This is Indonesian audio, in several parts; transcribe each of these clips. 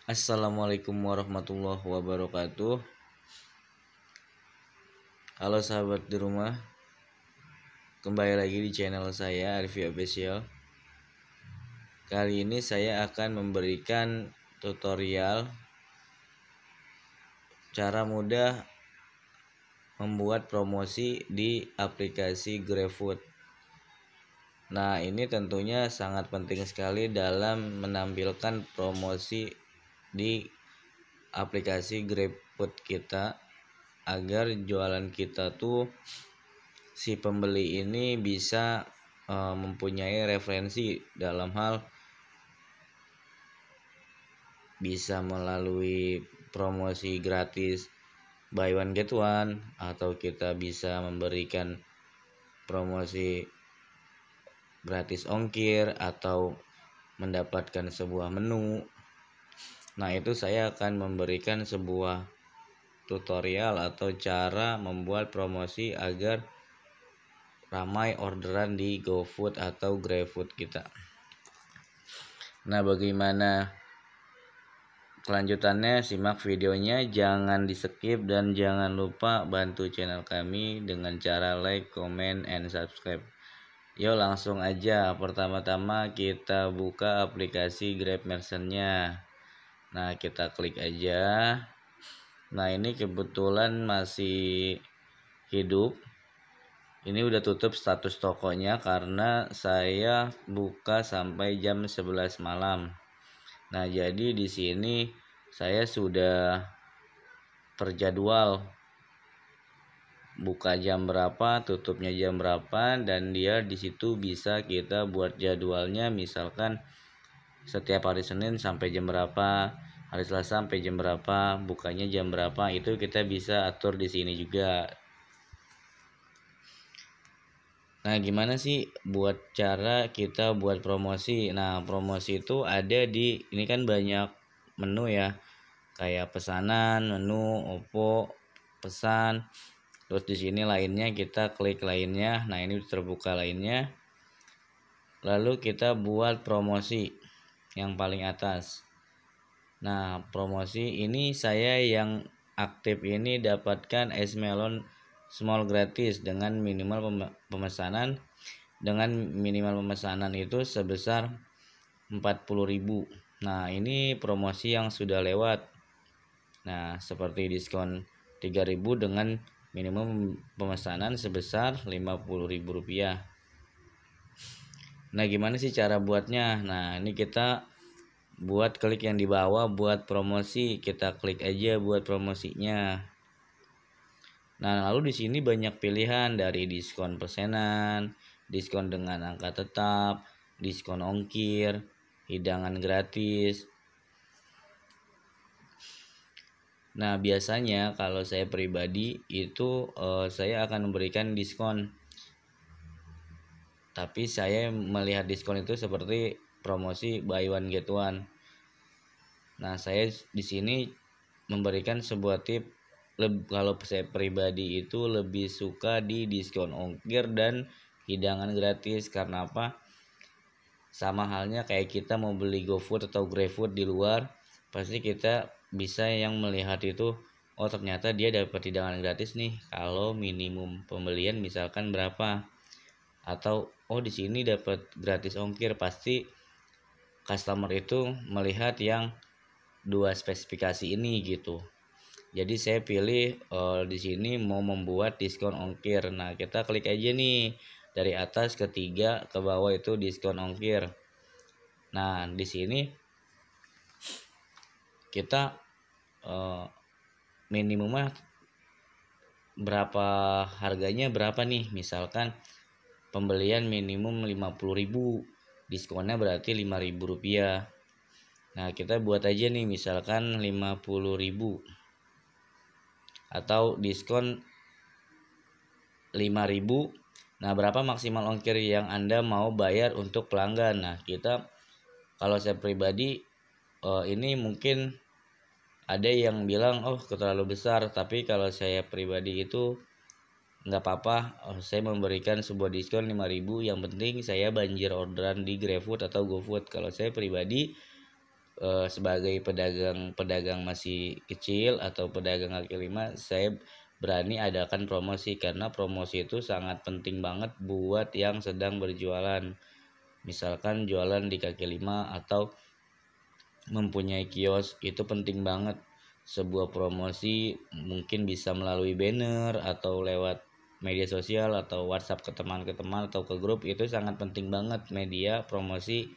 Assalamualaikum warahmatullahi wabarakatuh. Halo sahabat di rumah, kembali lagi di channel saya Arify Official. Kali ini saya akan memberikan tutorial cara mudah membuat promosi di aplikasi GrabFood. Nah, ini tentunya sangat penting sekali dalam menampilkan promosi di aplikasi GrabFood kita, agar jualan kita tuh si pembeli ini bisa mempunyai referensi dalam hal bisa melalui promosi gratis buy one get one, atau kita bisa memberikan promosi gratis ongkir atau mendapatkan sebuah menu. Nah, itu saya akan memberikan sebuah tutorial atau cara membuat promosi agar ramai orderan di GoFood atau GrabFood kita. Nah, bagaimana kelanjutannya? Simak videonya, jangan di skip, dan jangan lupa bantu channel kami dengan cara like, comment, and subscribe. Yuk langsung aja. Pertama-tama kita buka aplikasi Grab Merchant-nya. Nah, kita klik aja. Nah, ini kebetulan masih hidup. Ini udah tutup status tokonya karena saya buka sampai jam 11 malam. Nah, jadi di sini saya sudah terjadwal buka jam berapa, tutupnya jam berapa, dan dia di situ bisa kita buat jadwalnya, misalkan setiap hari Senin sampai jam berapa, hari Selasa sampai jam berapa, bukanya jam berapa, itu kita bisa atur di sini juga. Nah, gimana sih buat cara kita buat promosi? Nah, promosi itu ada di ini kan banyak menu ya. Kayak pesanan, menu, Oppo, pesan. Terus di sini lainnya, kita klik lainnya. Nah, ini terbuka lainnya. Lalu kita buat promosi yang paling atas. Nah, promosi ini saya yang aktif ini dapatkan es melon small gratis dengan minimal pemesanan itu sebesar 40.000. Nah, ini promosi yang sudah lewat. Nah, seperti diskon 3.000 dengan minimum pemesanan sebesar Rp50.000. Nah, gimana sih cara buatnya? Nah, ini kita buat klik yang di bawah buat promosi, kita klik aja buat promosinya. Nah, lalu di sini banyak pilihan dari diskon persenan, diskon dengan angka tetap, diskon ongkir, hidangan gratis. Nah, biasanya kalau saya pribadi itu saya akan memberikan diskon. Tapi saya melihat diskon itu seperti promosi buy one get one. Nah, saya di sini memberikan sebuah tip. Kalau saya pribadi itu lebih suka di diskon ongkir dan hidangan gratis. Karena apa? Sama halnya kayak kita mau beli GoFood atau GrabFood di luar, pasti kita bisa yang melihat itu, oh ternyata dia dapat hidangan gratis nih kalau minimum pembelian misalkan berapa, atau oh di sini dapat gratis ongkir. Pasti customer itu melihat yang dua spesifikasi ini gitu. Jadi saya pilih di sini mau membuat diskon ongkir. Nah, kita klik aja nih dari atas ke 3 ke bawah itu diskon ongkir. Nah, di sini kita minimumnya berapa, harganya berapa nih, misalkan pembelian minimum 50.000, diskonnya berarti Rp5.000. Nah, kita buat aja nih misalkan 50.000 atau diskon 5.000. Nah, berapa maksimal ongkir yang Anda mau bayar untuk pelanggan? Nah, kita kalau saya pribadi ini mungkin ada yang bilang oh terlalu besar, tapi kalau saya pribadi itu nggak apa-apa. Saya memberikan sebuah diskon 5.000, yang penting saya banjir orderan di GrabFood atau GoFood. Kalau saya pribadi sebagai pedagang masih kecil atau pedagang kaki lima, saya berani adakan promosi karena promosi itu sangat penting banget buat yang sedang berjualan. Misalkan jualan di kaki lima atau mempunyai kios, itu penting banget. Sebuah promosi mungkin bisa melalui banner atau lewat media sosial atau WhatsApp ke teman atau ke grup, itu sangat penting banget media promosi.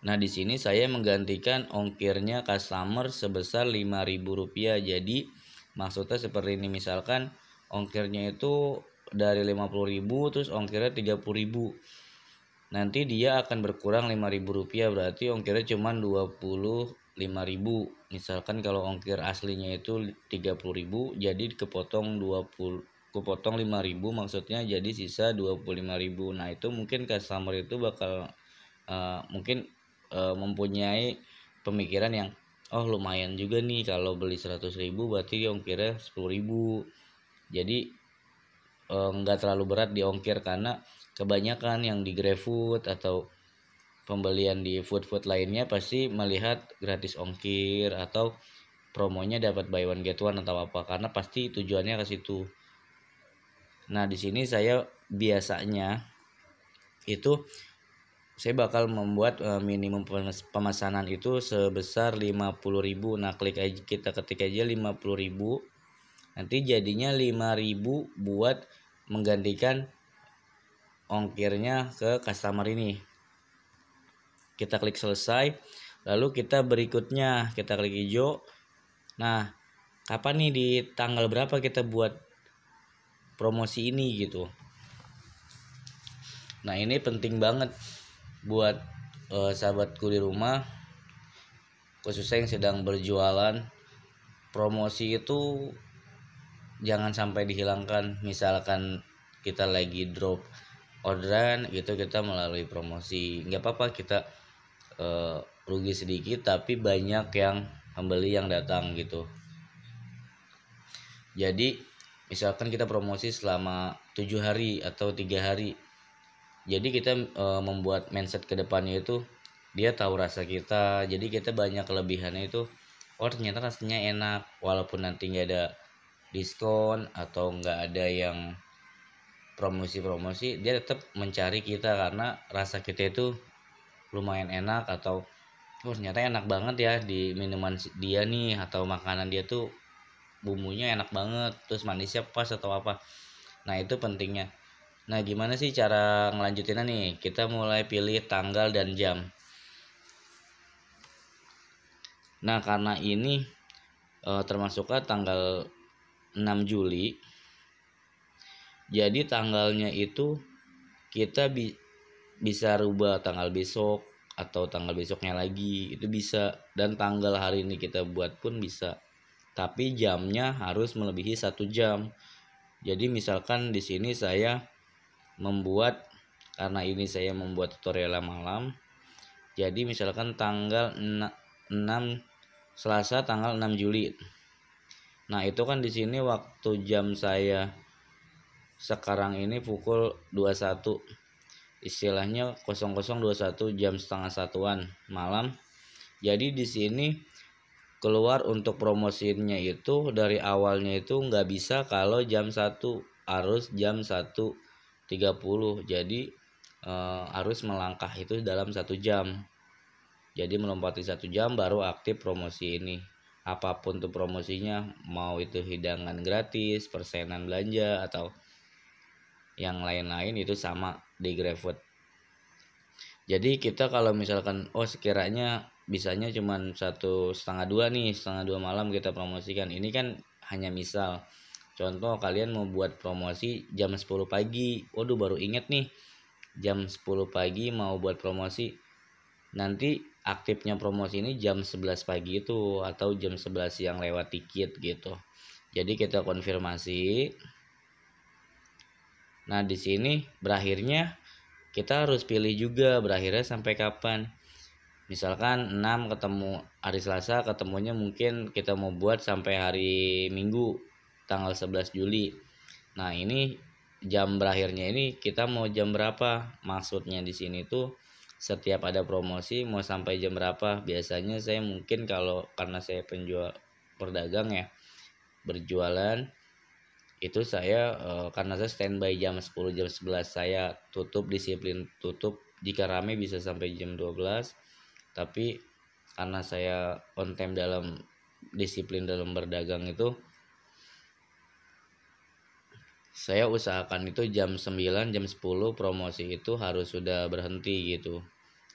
Nah, di sini saya menggantikan ongkirnya customer sebesar Rp5.000. Jadi maksudnya seperti ini, misalkan ongkirnya itu dari 50.000 terus ongkirnya 30.000. Nanti dia akan berkurang Rp5.000, berarti ongkirnya cuma 25.000. Misalkan kalau ongkir aslinya itu 30.000, jadi kepotong 5.000, maksudnya jadi sisa 25.000. Nah, itu mungkin customer itu bakal mungkin mempunyai pemikiran yang lumayan juga nih, kalau beli 100.000 berarti ongkirnya 10.000. Jadi nggak terlalu berat di ongkir, karena kebanyakan yang di GrabFood atau pembelian di food lainnya pasti melihat gratis ongkir atau promonya dapat buy one get one atau apa, karena pasti tujuannya ke situ. Nah, di sini saya biasanya itu saya bakal membuat minimum pemesanan itu sebesar 50.000. Nah, kita ketik aja 50.000. Nanti jadinya 5.000 buat menggantikan ongkirnya ke customer ini. Kita klik selesai, lalu kita berikutnya kita klik hijau. Nah, kapan nih, di tanggal berapa kita buat promosi ini gitu. Nah, ini penting banget buat sahabatku di rumah, khususnya yang sedang berjualan. Promosi itu jangan sampai dihilangkan. Misalkan kita lagi drop orderan gitu, kita melalui promosi, nggak apa-apa, kita rugi sedikit tapi banyak yang pembeli yang datang gitu. Jadi misalkan kita promosi selama 7 hari atau 3 hari, jadi kita membuat mindset ke depannya itu dia tahu rasa kita, jadi kita banyak kelebihannya itu. Ternyata rasanya enak, walaupun nanti nggak ada diskon atau nggak ada yang promosi, dia tetap mencari kita karena rasa kita itu lumayan enak, atau ternyata enak banget ya di minuman dia nih, atau makanan dia tuh bumbunya enak banget, terus manisnya pas atau apa. Nah, itu pentingnya. Nah, gimana sih cara ngelanjutinnya nih? Kita mulai pilih tanggal dan jam. Nah, karena ini termasuknya tanggal 6 Juli, jadi tanggalnya itu kita bisa rubah tanggal besok atau tanggal besoknya lagi, itu bisa. Dan tanggal hari ini kita buat pun bisa, tapi jamnya harus melebihi 1 jam. Jadi misalkan di sini saya membuat, karena ini saya membuat tutorial malam, jadi misalkan tanggal 6 Selasa tanggal 6 Juli. Nah, itu kan di sini waktu jam saya sekarang ini pukul 21, istilahnya 00:21, jam setengah satuan malam. Jadi di sini keluar untuk promosinya itu dari awalnya itu nggak bisa kalau jam 1, harus jam 1:30. Jadi harus melangkah itu dalam 1 jam. Jadi melompati 1 jam baru aktif promosi ini. Apapun tuh promosinya, mau itu hidangan gratis, persenan belanja, atau yang lain-lain, itu sama di GrabFood. Jadi kita kalau misalkan sekiranya bisanya cuma 1:30 nih, 1:30 malam kita promosikan, ini kan hanya misal. Contoh kalian mau buat promosi jam 10 pagi. Waduh, baru inget nih, jam 10 pagi mau buat promosi. Nanti aktifnya promosi ini jam 11 pagi itu, atau jam 11 siang lewat dikit gitu. Jadi kita konfirmasi. Nah, di sini berakhirnya kita harus pilih juga berakhirnya sampai kapan. Misalkan 6 ketemu hari Selasa, ketemunya mungkin kita mau buat sampai hari Minggu tanggal 11 Juli. Nah, ini jam berakhirnya ini kita mau jam berapa? Maksudnya di sini tuh setiap ada promosi mau sampai jam berapa. Biasanya saya mungkin karena saya penjual pedagang ya, berjualan itu saya karena saya standby jam 10 jam 11 saya tutup, disiplin tutup. Jika rame bisa sampai jam 12, tapi karena saya on time dalam disiplin dalam berdagang itu, saya usahakan itu jam 9 jam 10 promosi itu harus sudah berhenti gitu.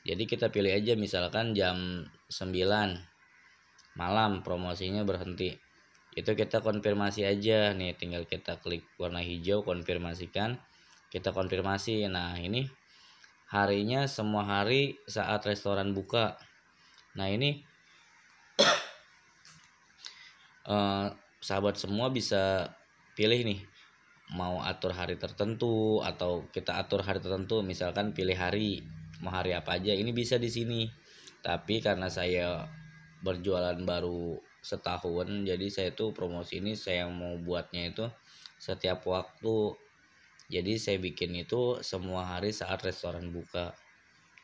Jadi kita pilih aja, misalkan jam 9 malam promosinya berhenti, itu kita konfirmasi aja nih, tinggal kita klik warna hijau konfirmasikan, kita konfirmasi. Nah ini harinya semua hari saat restoran buka. Nah ini sahabat semua bisa pilih nih, mau atur hari tertentu atau kita atur hari tertentu, misalkan pilih hari mau hari apa aja, ini bisa di sini. Tapi karena saya berjualan baru setahun, jadi saya tuh promosi ini saya mau buatnya itu setiap waktu. Jadi saya bikin itu semua hari saat restoran buka.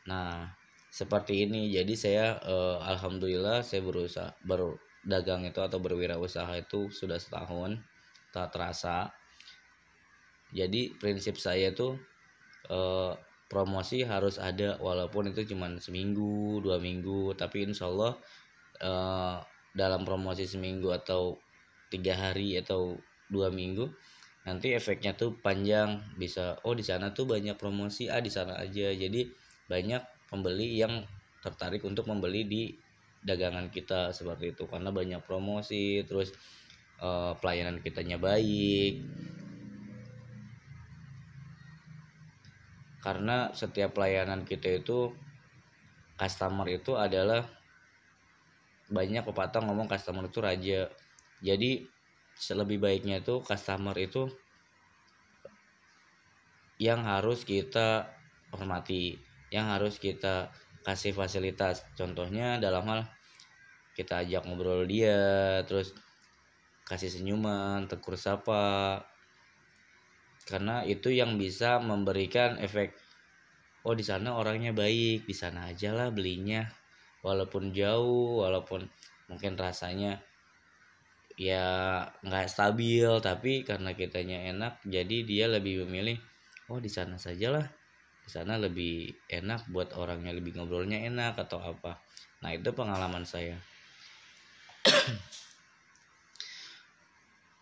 Nah seperti ini. Jadi saya alhamdulillah saya berusaha berdagang itu atau berwirausaha itu sudah setahun tak terasa. Jadi prinsip saya tuh promosi harus ada, walaupun itu cuma seminggu 2 minggu, tapi insya Allah dalam promosi seminggu atau 3 hari atau 2 minggu nanti efeknya tuh panjang. Bisa di sana tuh banyak promosi, di sana aja. Jadi banyak pembeli yang tertarik untuk membeli di dagangan kita seperti itu karena banyak promosi, terus pelayanan kitanya baik. Karena setiap pelayanan kita itu, customer itu adalah, banyak pepatah ngomong customer itu raja. Jadi lebih baiknya itu customer itu yang harus kita hormati, yang harus kita kasih fasilitas. Contohnya dalam hal kita ajak ngobrol dia, terus kasih senyuman, tegur sapa, karena itu yang bisa memberikan efek, di sana orangnya baik, di sana aja lah belinya, walaupun jauh, walaupun mungkin rasanya ya nggak stabil, tapi karena kitanya enak jadi dia lebih memilih di sana sajalah, di sana lebih enak, buat orangnya lebih ngobrolnya enak atau apa. Nah itu pengalaman saya.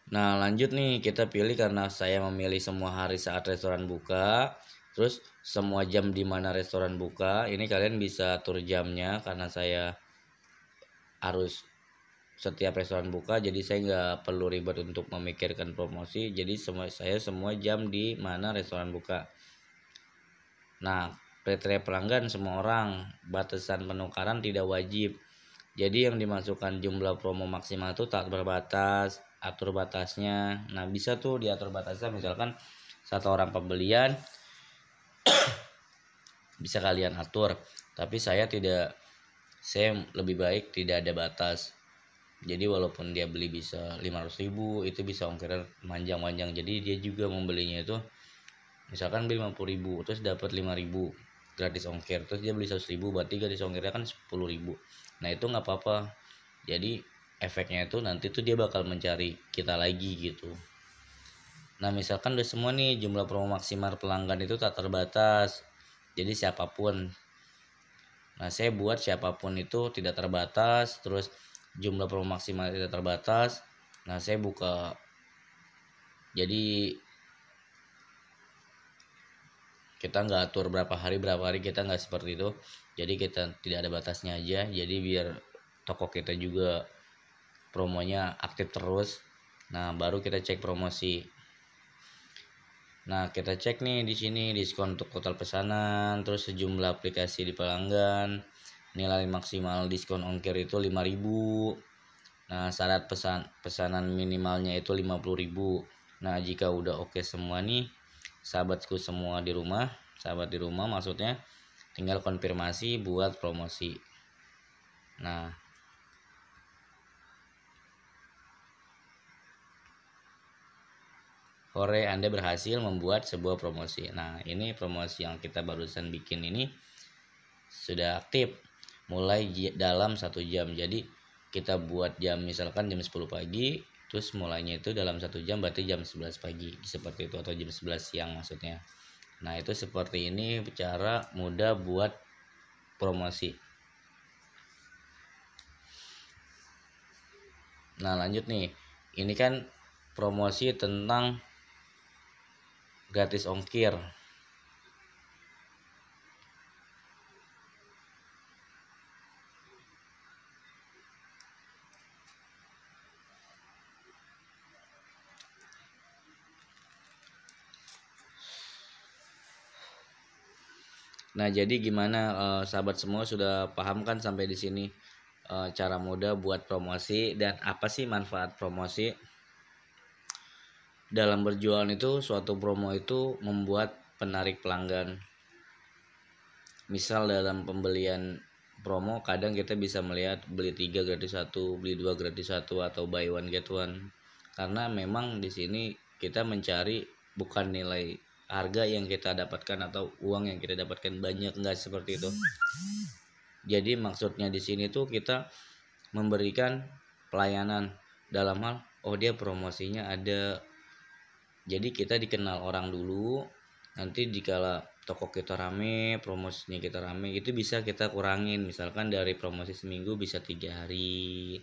Nah lanjut nih, kita pilih karena saya memilih semua hari saat restoran buka, terus semua jam di mana restoran buka. Ini kalian bisa atur jamnya karena saya harus setiap restoran buka, jadi saya nggak perlu ribet untuk memikirkan promosi. Jadi semua jam di mana restoran buka. Nah kriteria pelanggan semua orang, batasan penukaran tidak wajib. Jadi yang dimasukkan jumlah promo maksimal itu tak berbatas, atur batasnya. Nah bisa tuh diatur batasnya, misalkan satu orang pembelian bisa kalian atur, tapi saya tidak, saya lebih baik tidak ada batas. Jadi walaupun dia beli bisa 500.000, itu bisa ongkirnya panjang-panjang. Jadi dia juga membelinya itu misalkan beli 50.000 terus dapat 5.000 gratis ongkir, terus dia beli 100.000 berarti gratis ongkirnya kan 10.000. Nah itu nggak apa-apa. Jadi efeknya itu nanti tuh dia bakal mencari kita lagi gitu. Nah misalkan udah semua nih, jumlah promo maksimal pelanggan itu tak terbatas, jadi siapapun. Nah saya buat siapapun itu tidak terbatas, terus jumlah promo maksimal tidak terbatas. Nah saya buka, jadi kita nggak atur berapa hari kita nggak seperti itu. Jadi kita tidak ada batasnya aja, jadi biar toko kita juga promonya aktif terus. Nah baru kita cek promosi. Nah kita cek nih di sini diskon untuk total pesanan, terus sejumlah aplikasi di pelanggan, nilai maksimal diskon ongkir itu 5.000. Nah syarat pesanan minimalnya itu 50.000. Nah jika udah oke semua nih, sahabatku semua di rumah, sahabat di rumah maksudnya, tinggal konfirmasi buat promosi. Nah Hore, Anda berhasil membuat sebuah promosi. Nah ini promosi yang kita barusan bikin ini sudah aktif mulai dalam 1 jam. Jadi kita buat jam misalkan jam 10 pagi, terus mulainya itu dalam 1 jam, berarti jam 11 pagi seperti itu, atau jam 11 siang maksudnya. Nah itu seperti ini cara mudah buat promosi. Nah lanjut nih, ini kan promosi tentang gratis ongkir. Nah, jadi gimana sahabat semua sudah paham kan sampai di sini cara mudah buat promosi dan apa sih manfaat promosi? Dalam berjualan itu suatu promo itu membuat penarik pelanggan. Misal dalam pembelian promo kadang kita bisa melihat beli 3 gratis 1, beli 2 gratis 1 atau buy one get one. Karena memang di sini kita mencari bukan nilai harga yang kita dapatkan atau uang yang kita dapatkan banyak, enggak seperti itu. Jadi maksudnya di sini tuh kita memberikan pelayanan dalam hal dia promosinya ada. Jadi kita dikenal orang dulu, nanti dikala toko kita rame, promosinya kita rame, itu bisa kita kurangin. Misalkan dari promosi seminggu bisa 3 hari,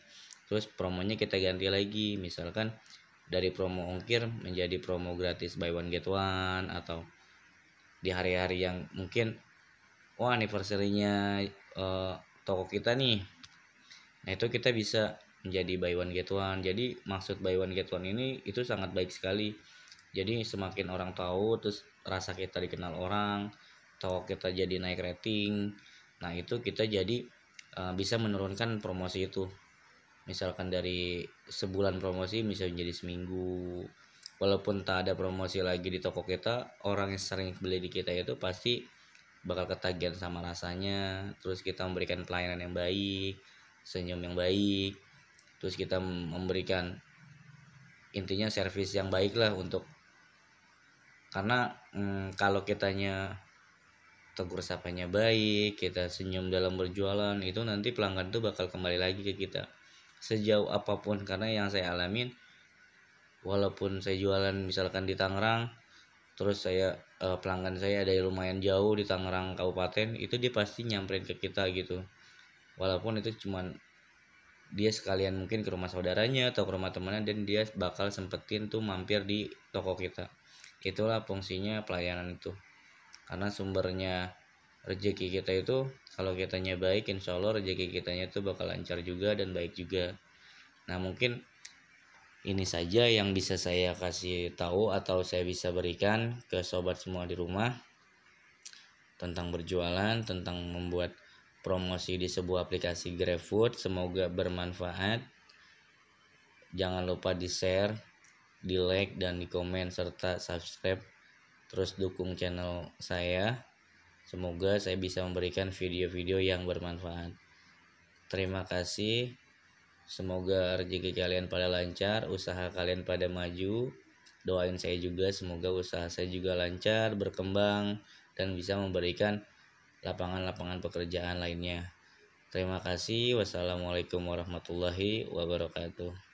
terus promonya kita ganti lagi, misalkan dari promo ongkir menjadi promo gratis buy one get one. Atau di hari-hari yang mungkin anniversary-nya toko kita nih, nah itu kita bisa menjadi buy one get one. Jadi maksud buy one get one ini itu sangat baik sekali. Jadi semakin orang tahu, terus rasa kita dikenal orang, toko kita jadi naik rating. Nah itu kita jadi bisa menurunkan promosi itu. Misalkan dari sebulan promosi bisa menjadi seminggu. Walaupun tak ada promosi lagi di toko kita, orang yang sering beli di kita itu pasti bakal ketagihan sama rasanya. Terus kita memberikan pelayanan yang baik, senyum yang baik, terus kita memberikan intinya servis yang baik lah. Untuk karena kalau kitanya tegur sapanya baik, kita senyum dalam berjualan, itu nanti pelanggan tuh bakal kembali lagi ke kita sejauh apapun. Karena yang saya alamin, walaupun saya jualan misalkan di Tangerang, terus saya pelanggan saya ada yang lumayan jauh di Tangerang Kabupaten, itu dia pasti nyamperin ke kita gitu. Walaupun itu cuman dia sekalian mungkin ke rumah saudaranya atau ke rumah temannya, dan dia bakal sempetin tuh mampir di toko kita. Itulah fungsinya pelayanan itu. Karena sumbernya rezeki kita itu, kalau kitanya baik, insya Allah rezeki kitanya itu bakal lancar juga dan baik juga. Nah mungkin ini saja yang bisa saya kasih tahu atau saya bisa berikan ke sobat semua di rumah tentang berjualan, tentang membuat promosi di sebuah aplikasi GrabFood. Semoga bermanfaat. Jangan lupa di share, di like, dan di komen, serta subscribe. Terus dukung channel saya. Semoga saya bisa memberikan video-video yang bermanfaat. Terima kasih. Semoga rezeki kalian pada lancar, usaha kalian pada maju. Doain saya juga semoga usaha saya juga lancar, berkembang, dan bisa memberikan lapangan-lapangan pekerjaan lainnya. Terima kasih. Wassalamualaikum warahmatullahi wabarakatuh.